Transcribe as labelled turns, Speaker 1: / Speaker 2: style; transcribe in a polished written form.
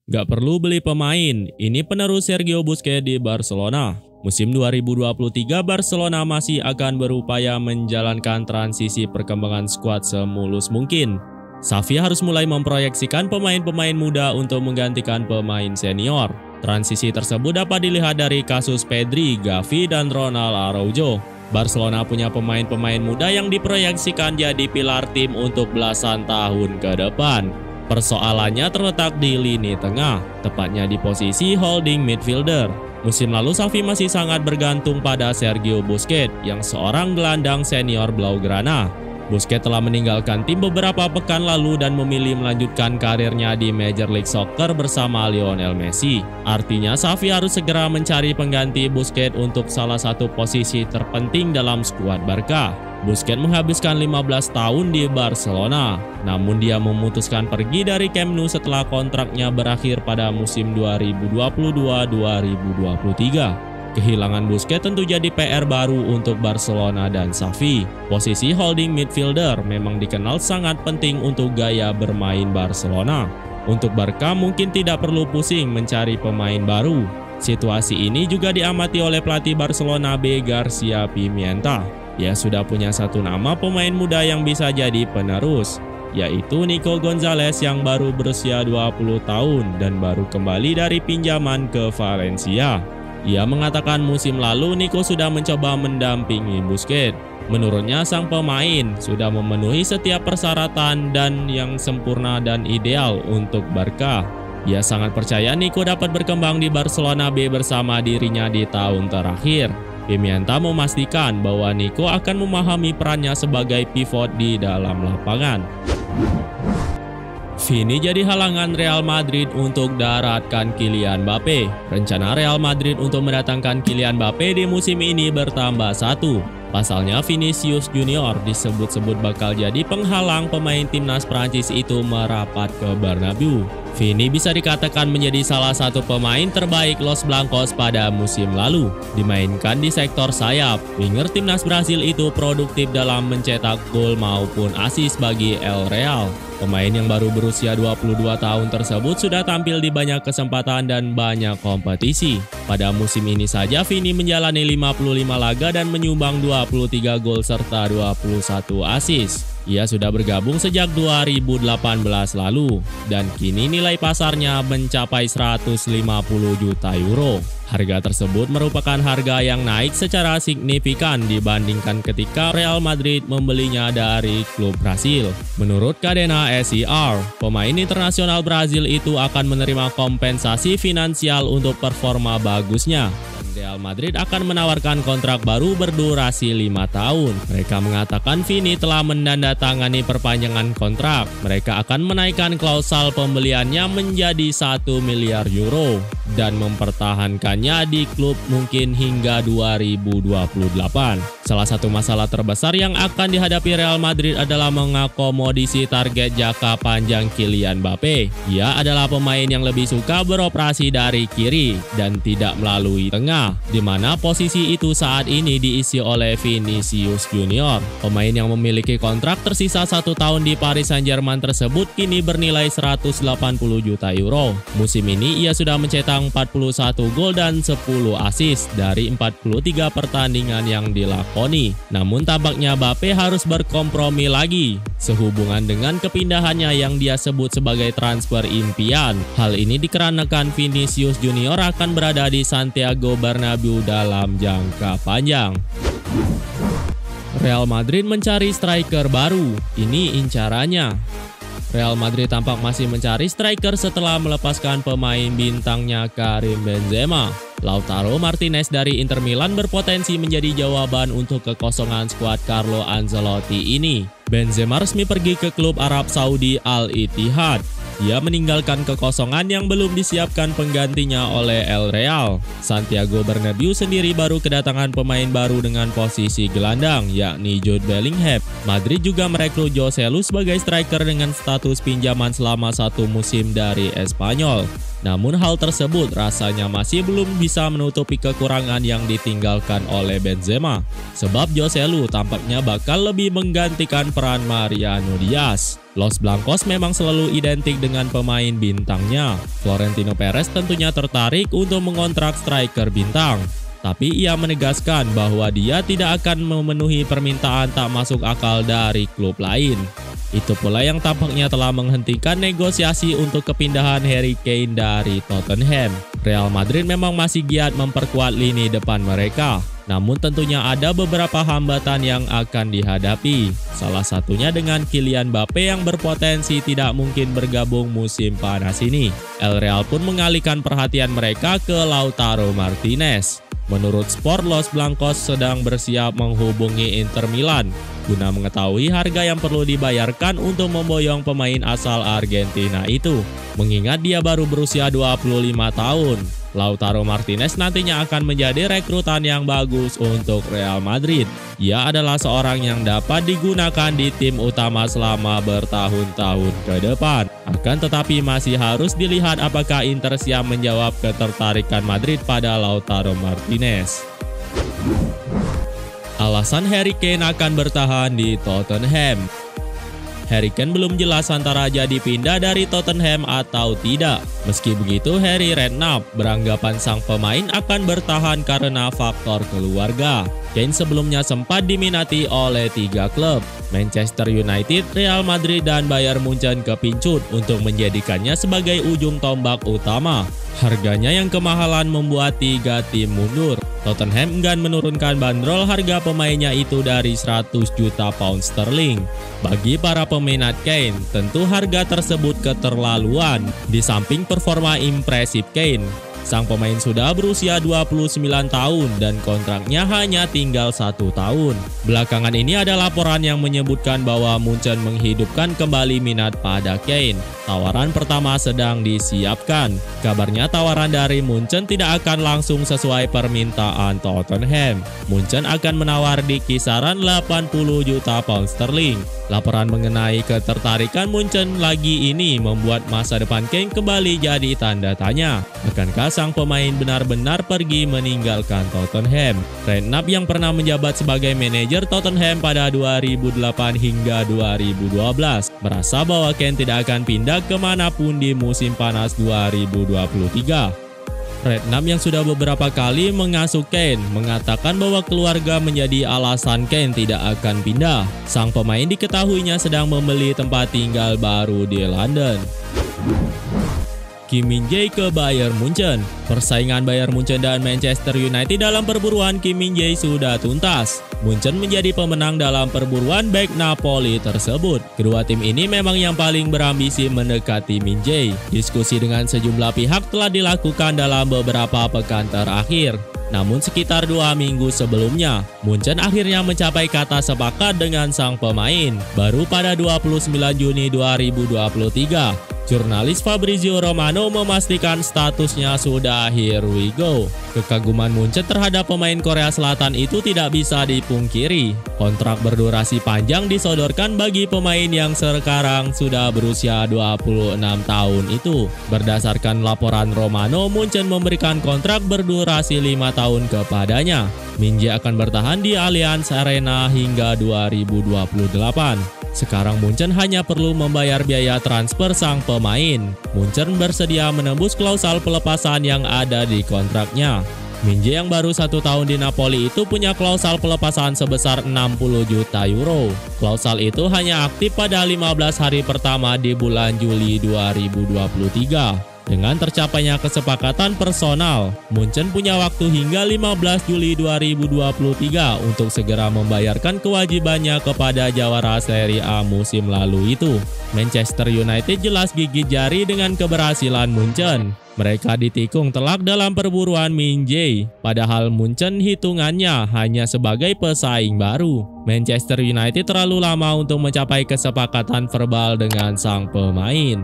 Speaker 1: Gak perlu beli pemain, ini penerus Sergio Busquets di Barcelona. Musim 2023 Barcelona masih akan berupaya menjalankan transisi perkembangan skuad semulus mungkin. Xavi harus mulai memproyeksikan pemain-pemain muda untuk menggantikan pemain senior. Transisi tersebut dapat dilihat dari kasus Pedri, Gavi, dan Ronald Araujo. Barcelona punya pemain-pemain muda yang diproyeksikan jadi pilar tim untuk belasan tahun ke depan. Persoalannya terletak di lini tengah, tepatnya di posisi holding midfielder. Musim lalu Xavi masih sangat bergantung pada Sergio Busquets yang seorang gelandang senior Blaugrana. Busquets telah meninggalkan tim beberapa pekan lalu dan memilih melanjutkan karirnya di Major League Soccer bersama Lionel Messi. Artinya Xavi harus segera mencari pengganti Busquets untuk salah satu posisi terpenting dalam skuad Barca. Busquets menghabiskan 15 tahun di Barcelona, namun dia memutuskan pergi dari Camp Nou setelah kontraknya berakhir pada musim 2022-2023. Kehilangan Busquets tentu jadi PR baru untuk Barcelona dan Xavi. Posisi holding midfielder memang dikenal sangat penting untuk gaya bermain Barcelona. Untuk Barca mungkin tidak perlu pusing mencari pemain baru. Situasi ini juga diamati oleh pelatih Barcelona B. Garcia Pimienta. Dia sudah punya satu nama pemain muda yang bisa jadi penerus, yaitu Nico Gonzalez yang baru berusia 20 tahun dan baru kembali dari pinjaman ke Valencia. Ia mengatakan musim lalu Nico sudah mencoba mendampingi Busquets. Menurutnya sang pemain sudah memenuhi setiap persyaratan dan yang sempurna dan ideal untuk Barca. Ia sangat percaya Nico dapat berkembang di Barcelona B bersama dirinya di tahun terakhir. Pimienta memastikan bahwa Nico akan memahami perannya sebagai pivot di dalam lapangan. Vini jadi halangan Real Madrid untuk daratkan Kylian Mbappe. Rencana Real Madrid untuk mendatangkan Kylian Mbappe di musim ini bertambah satu. Pasalnya Vinicius Junior disebut-sebut bakal jadi penghalang pemain timnas Prancis itu merapat ke Bernabeu. Vini bisa dikatakan menjadi salah satu pemain terbaik Los Blancos pada musim lalu. Dimainkan di sektor sayap, winger timnas Brasil itu produktif dalam mencetak gol maupun assist bagi El Real. Pemain yang baru berusia 22 tahun tersebut sudah tampil di banyak kesempatan dan banyak kompetisi. Pada musim ini saja Vini menjalani 55 laga dan menyumbang 23 gol serta 21 assist. Ia sudah bergabung sejak 2018 lalu dan kini nilai pasarnya mencapai 150 juta euro. Harga tersebut merupakan harga yang naik secara signifikan dibandingkan ketika Real Madrid membelinya dari klub Brasil. Menurut Cadena SER, pemain internasional Brasil itu akan menerima kompensasi finansial untuk performa bagusnya. Real Madrid akan menawarkan kontrak baru berdurasi 5 tahun. Mereka mengatakan Vini telah menandatangani perpanjangan kontrak. Mereka akan menaikkan klausal pembeliannya menjadi 1 miliar euro dan mempertahankannya di klub mungkin hingga 2028. Salah satu masalah terbesar yang akan dihadapi Real Madrid adalah mengakomodisi target jangka panjang Kylian Mbappe. Ia adalah pemain yang lebih suka beroperasi dari kiri dan tidak melalui tengah, di mana posisi itu saat ini diisi oleh Vinicius Junior. Pemain yang memiliki kontrak tersisa 1 tahun di Paris Saint-Germain tersebut kini bernilai 180 juta euro. Musim ini ia sudah mencetak 41 gol dan 10 assist dari 43 pertandingan yang dilakoni. Namun tampaknya Mbappe harus berkompromi lagi sehubungan dengan kepindahannya yang dia sebut sebagai transfer impian. Hal ini dikarenakan Vinicius Junior akan berada di Santiago Bernabeu dalam jangka panjang. Real Madrid mencari striker baru, ini incarannya. Real Madrid tampak masih mencari striker setelah melepaskan pemain bintangnya Karim Benzema. Lautaro Martinez dari Inter Milan berpotensi menjadi jawaban untuk kekosongan skuad Carlo Ancelotti ini. Benzema resmi pergi ke klub Arab Saudi Al Ittihad. Ia meninggalkan kekosongan yang belum disiapkan penggantinya oleh El Real. Santiago Bernabeu sendiri baru kedatangan pemain baru dengan posisi gelandang, yakni Jude Bellingham. Madrid juga merekrut Jose Lu sebagai striker dengan status pinjaman selama 1 musim dari Espanyol. Namun hal tersebut rasanya masih belum bisa menutupi kekurangan yang ditinggalkan oleh Benzema. Sebab Jose Lu tampaknya bakal lebih menggantikan peran Mariano Diaz. Los Blancos memang selalu identik dengan pemain bintangnya. Florentino Perez tentunya tertarik untuk mengontrak striker bintang. Tapi ia menegaskan bahwa dia tidak akan memenuhi permintaan tak masuk akal dari klub lain. Itu pula yang tampaknya telah menghentikan negosiasi untuk kepindahan Harry Kane dari Tottenham. Real Madrid memang masih giat memperkuat lini depan mereka. Namun tentunya ada beberapa hambatan yang akan dihadapi. Salah satunya dengan Kylian Mbappe yang berpotensi tidak mungkin bergabung musim panas ini. El Real pun mengalihkan perhatian mereka ke Lautaro Martinez. Menurut Sport, Los Blancos sedang bersiap menghubungi Inter Milan guna mengetahui harga yang perlu dibayarkan untuk memboyong pemain asal Argentina itu. Mengingat dia baru berusia 25 tahun, Lautaro Martinez nantinya akan menjadi rekrutan yang bagus untuk Real Madrid. Ia adalah seorang yang dapat digunakan di tim utama selama bertahun-tahun ke depan. Akan tetapi masih harus dilihat apakah Inter siap menjawab ketertarikan Madrid pada Lautaro Martinez. Alasan Harry Kane akan bertahan di Tottenham. Harry Kane belum jelas antara jadi pindah dari Tottenham atau tidak. Meski begitu, Harry Redknapp beranggapan sang pemain akan bertahan karena faktor keluarga. Kane sebelumnya sempat diminati oleh 3 klub, Manchester United, Real Madrid, dan Bayern Munchen kepincut untuk menjadikannya sebagai ujung tombak utama. Harganya yang kemahalan membuat 3 tim mundur. Tottenham enggan menurunkan bandrol harga pemainnya itu dari 100 juta pound sterling. Bagi para peminat Kane, tentu harga tersebut keterlaluan. Di samping performa impresif Kane, sang pemain sudah berusia 29 tahun dan kontraknya hanya tinggal 1 tahun. Belakangan ini ada laporan yang menyebutkan bahwa Munchen menghidupkan kembali minat pada Kane. Tawaran pertama sedang disiapkan. Kabarnya tawaran dari Munchen tidak akan langsung sesuai permintaan Tottenham. Munchen akan menawar di kisaran 80 juta pound sterling. Laporan mengenai ketertarikan Munchen lagi ini membuat masa depan Kane kembali jadi tanda tanya. Akankah sang pemain benar-benar pergi meninggalkan Tottenham? Redknapp yang pernah menjabat sebagai manajer Tottenham pada 2008 hingga 2012 merasa bahwa Kane tidak akan pindah kemanapun di musim panas 2023. Redknapp yang sudah beberapa kali mengasuh Kane mengatakan bahwa keluarga menjadi alasan Kane tidak akan pindah. Sang pemain diketahuinya sedang membeli tempat tinggal baru di London. Kim Min-jae ke Bayern Munchen. Persaingan Bayern Munchen dan Manchester United dalam perburuan Kim Min-jae sudah tuntas. Munchen menjadi pemenang dalam perburuan bek Napoli tersebut. Kedua tim ini memang yang paling berambisi mendekati Min-jae. Diskusi dengan sejumlah pihak telah dilakukan dalam beberapa pekan terakhir. Namun sekitar 2 minggu sebelumnya, Munchen akhirnya mencapai kata sepakat dengan sang pemain. Baru pada 29 Juni 2023. Jurnalis Fabrizio Romano memastikan statusnya sudah here we go. Kekaguman Munchen terhadap pemain Korea Selatan itu tidak bisa dipungkiri. Kontrak berdurasi panjang disodorkan bagi pemain yang sekarang sudah berusia 26 tahun itu. Berdasarkan laporan Romano, Munchen memberikan kontrak berdurasi 5 tahun kepadanya. Min-jae akan bertahan di Allianz Arena hingga 2028. Sekarang Munchen hanya perlu membayar biaya transfer sang pemain. Munchen bersedia menembus klausal pelepasan yang ada di kontraknya. Min-jae yang baru 1 tahun di Napoli itu punya klausal pelepasan sebesar 60 juta euro. Klausal itu hanya aktif pada 15 hari pertama di bulan Juli 2023. Dengan tercapainya kesepakatan personal, Munchen punya waktu hingga 15 Juli 2023 untuk segera membayarkan kewajibannya kepada jawara Serie A musim lalu itu. Manchester United jelas gigit jari dengan keberhasilan Munchen. Mereka ditikung telak dalam perburuan Min-jae, padahal Munchen hitungannya hanya sebagai pesaing baru. Manchester United terlalu lama untuk mencapai kesepakatan verbal dengan sang pemain.